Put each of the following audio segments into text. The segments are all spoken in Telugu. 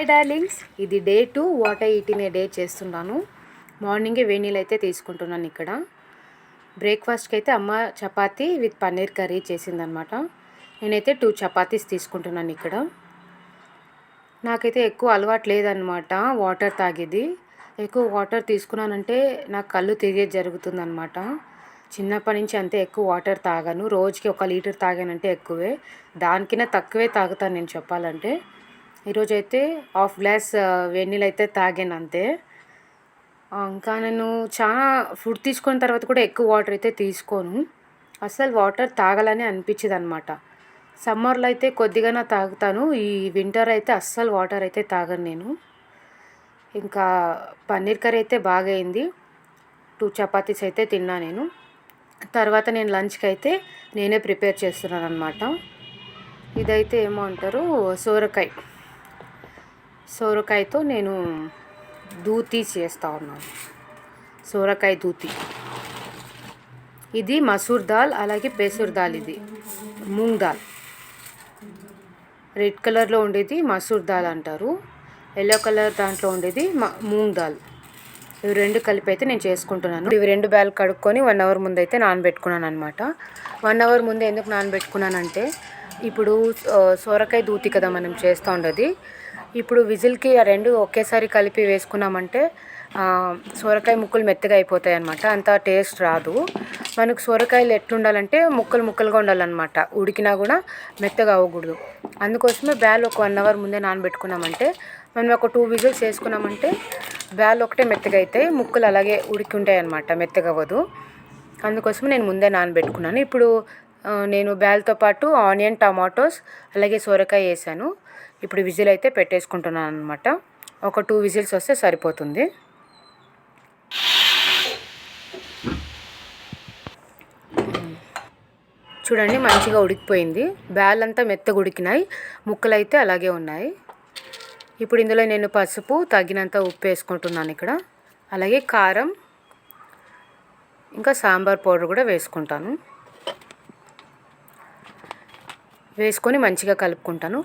హాయ్ డార్లింగ్స్, ఇది day 2 what I eat in a day చేస్తున్నాను. మార్నింగే వేడి నీళ్ళు అయితే తీసుకుంటున్నాను. ఇక్కడ బ్రేక్ఫాస్ట్కి అయితే అమ్మ చపాతీ విత్ పన్నీర్ కర్రీ చేసిందనమాట. నేనైతే 2 చపాతీస్ తీసుకుంటున్నాను. ఇక్కడ నాకైతే ఎక్కువ అలవాటు లేదనమాట వాటర్ తాగేది. ఎక్కువ వాటర్ తీసుకున్నానంటే నాకు కళ్ళు తిరిగేది జరుగుతుందనమాట. చిన్నప్పటి నుంచి అంతే, ఎక్కువ వాటర్ తాగాను. రోజుకి 1 లీటర్ తాగానంటే ఎక్కువే, దానికన్నా తక్కువే తాగుతాను నేను చెప్పాలంటే. ఈరోజైతే 1/2 గ్లాస్ వేడి నీళ్ళు అయితే తాగాను అంతే. ఇంకా నేను చాలా ఫుడ్ తీసుకున్న తర్వాత కూడా ఎక్కువ వాటర్ అయితే తీసుకోను. అసలు వాటర్ తాగాలని అనిపించదు అనమాట. సమ్మర్లో అయితే కొద్దిగానే తాగుతాను, ఈ వింటర్ అయితే అస్సలు వాటర్ అయితే తాగను నేను. ఇంకా పన్నీర్ కర్రీ అయితే బాగా అయింది. 2 చపాతీస్ అయితే తిన్నా నేను. తర్వాత నేను లంచ్కి అయితే నేనే ప్రిపేర్ చేస్తున్నాను అనమాట. ఇదైతే ఏమో అంటారు, సోరకాయతో నేను దూతి చేస్తూ ఉన్నాను. సోరకాయ దూతి. ఇది మసూర్ దాల్, అలాగే పేసూర్ దాల్. ఇది మూంగ్ దాల్. రెడ్ కలర్లో ఉండేది మసూర్ దాల్ అంటారు, ఎల్లో కలర్ దాంట్లో ఉండేది మూంగ్ దాల్. ఇవి 2 కలిపి అయితే నేను చేసుకుంటున్నాను. ఇవి 2 బ్యాల్ కడుక్కొని 1 అవర్ ముందు అయితే నానబెట్టుకున్నాను అనమాట. 1 అవర్ ముందు ఎందుకు నానబెట్టుకున్నానంటే, ఇప్పుడు సోరకాయ దూతి కదా మనం చేస్తూ ఉండేది. ఇప్పుడు విజిల్కి ఆ 2 ఒకేసారి కలిపి వేసుకున్నామంటే సోరకాయ ముక్కలు మెత్తగా అయిపోతాయి అన్నమాట. అంత టేస్ట్ రాదు. మనకు సోరకాయలు ఎట్లుండాలంటే ముక్కలు ముక్కలుగా ఉండాలన్నమాట, ఉడికినా కూడా మెత్తగా అవ్వకూడదు. అందుకోసమే బ్యాల్ ఒక 1 అవర్ ముందే నానబెట్టుకున్నామంటే, మనం ఒక 2 విజిల్స్ వేసుకున్నామంటే బ్యాల్ ఒకటే మెత్తగా అవుతాయి, ముక్కలు అలాగే ఉడికి ఉంటాయి అన్నమాట, మెత్తగా అవ్వదు. అందుకోసం నేను ముందే నానబెట్టుకున్నాను. ఇప్పుడు నేను బ్యాల్తో పాటు ఆనియన్, టమాటోస్, అలాగే సోరకాయ వేసాను. ఇప్పుడు విజిల్ అయితే పెట్టేసుకుంటున్నాను అనమాట. ఒక 2 విజిల్స్ వస్తే సరిపోతుంది. చూడండి, మంచిగా ఉడికిపోయింది. బ్యాల్ అంతా మెత్తగా ఉడికినాయి, ముక్కలు అయితే అలాగే ఉన్నాయి. ఇప్పుడు ఇందులో నేను పసుపు, తగినంత ఉప్పు వేసుకుంటున్నాను ఇక్కడ. అలాగే కారం, ఇంకా సాంబార్ పౌడర్ కూడా వేసుకుంటాను. వేసుకొని మంచిగా కలుపుకుంటాను.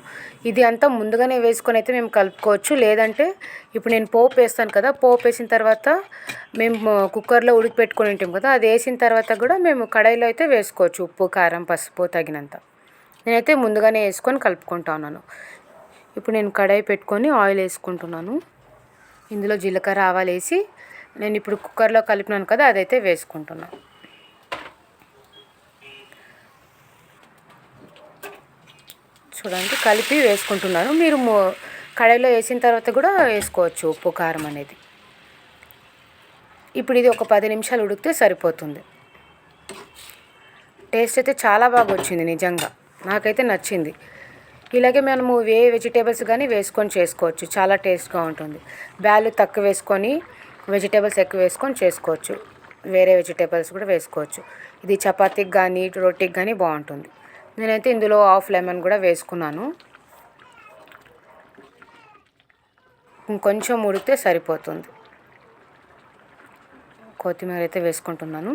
ఇది అంతా ముందుగానే వేసుకొని అయితే మేము కలుపుకోవచ్చు, లేదంటే ఇప్పుడు నేను పోపు వేస్తాను కదా, పోపు వేసిన తర్వాత మేము కుక్కర్లో ఉడికి పెట్టుకొని ఉంటాం కదా, అది వేసిన తర్వాత కూడా మేము కడాయిలో అయితే వేసుకోవచ్చు ఉప్పు, కారం, పసుపు తగినంత. నేనైతే ముందుగానే వేసుకొని కలుపుకుంటా ఉన్నాను. ఇప్పుడు నేను కడాయి పెట్టుకొని ఆయిల్ వేసుకుంటున్నాను. ఇందులో జీలకర్ర, ఆవాలు వేసి నేను ఇప్పుడు కుక్కర్లో కలిపినాను కదా, అదైతే వేసుకుంటున్నాను. చూడండి, కలిపి వేసుకుంటున్నాను. మీరు కడాయిలో వేసిన తర్వాత కూడా వేసుకోవచ్చు ఉప్పు, కారం అనేది. ఇప్పుడు ఇది ఒక 10 నిమిషాలు ఉడికితే సరిపోతుంది. టేస్ట్ అయితే చాలా బాగా వచ్చింది, నిజంగా నాకైతే నచ్చింది. ఇలాగే మనము వెజిటేబుల్స్ కానీ వేసుకొని చేసుకోవచ్చు, చాలా టేస్ట్గా ఉంటుంది. బ్యాలు తక్కువ వేసుకొని వెజిటేబుల్స్ ఎక్కువ వేసుకొని చేసుకోవచ్చు, వేరే వెజిటేబుల్స్ కూడా వేసుకోవచ్చు. ఇది చపాతీకి కానీ రోటీకి కానీ బాగుంటుంది. నేనైతే ఇందులో 1/2 లెమన్ కూడా వేసుకున్నాను. ఇంకొంచెం ఉడికితే సరిపోతుంది. కొత్తిమీర అయితే వేసుకుంటున్నాను.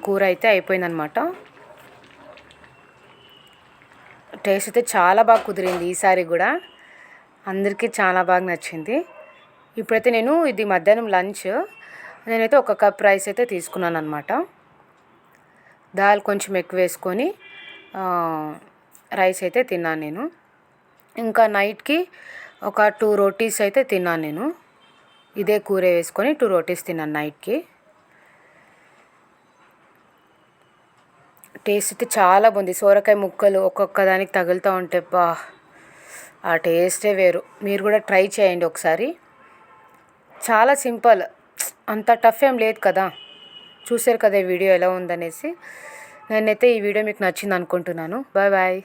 కూర అయితే అయిపోయిందనమాట. టేస్ట్ అయితే చాలా బాగా కుదిరింది ఈసారి కూడా, అందరికీ చాలా బాగా నచ్చింది. ఇప్పుడైతే నేను ఇది మధ్యాహ్నం లంచ్, నేనైతే 1 కప్ రైస్ అయితే తీసుకున్నాను అనమాట. దాల్ కొంచెం ఎక్కువ వేసుకొని రైస్ అయితే తిన్నాను నేను. ఇంకా నైట్కి ఒక 2 రోటీస్ అయితే తిన్నాను నేను. ఇదే కూర వేసుకొని 2 రోటీస్ తిన్నాను నైట్కి. టేస్ట్ అయితే చాలా బాగుంది. సోరకాయ ముక్కలు ఒక్కొక్క దానికి తగులుతూ ఉంటే ఆ టేస్టే వేరు. మీరు కూడా ట్రై చేయండి ఒకసారి. చాలా సింపుల్, అంత టఫ్ ఏం లేదు కదా. చూసారు కదా ఈ వీడియో ఎలా ఉందనేసి. నేనైతే ఈ వీడియో మీకు నచ్చింది అనుకుంటున్నాను. Bye bye.